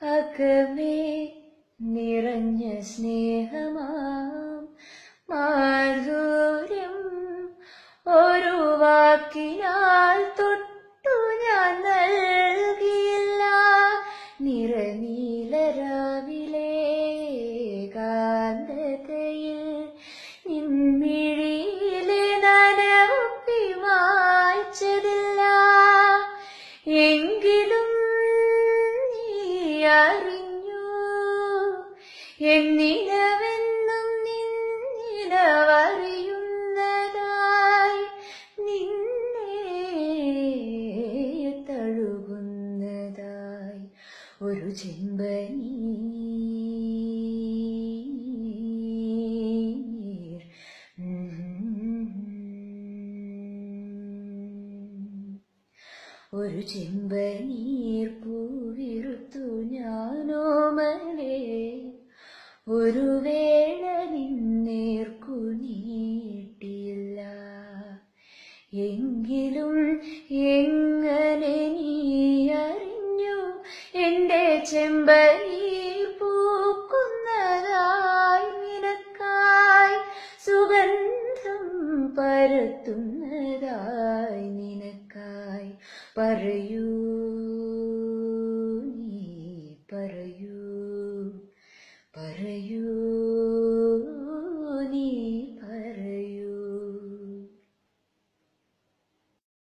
അകമേ നിറഞ്ഞ സ്നേഹമാം മാധുര്യം ഒരു വാക്കിനാൽ തൊട്ടു ഞാൻ നൽകിയില്ല. നിറനീലരാവിലെ കാന്തതയിൽ നിൻമിഴിയിലെ നനവൊപ്പി മായ്ച്ചതില്ല. എങ്കിലും നീ അറിഞ്ഞു എന്നിനവെന്നും നിന്നിലവറിയുന്നതായി, നിന്നെ തഴുകുന്നതായി ഒരു ചെമ്പനീർ. ഒരു ചെമ്പനീർ പൂവിറുത്തു ഞാനോമലേ ഒരു വേള നിന്നേർക്കു നീട്ടിയില്ല. എങ്കിലും എങ്ങനെ നീ അറിഞ്ഞു എൻ്റെ ചെമ്പനീർ പൂക്കുന്നതായി, നിനക്കായി സുഗന്ധം പരത്തുന്ന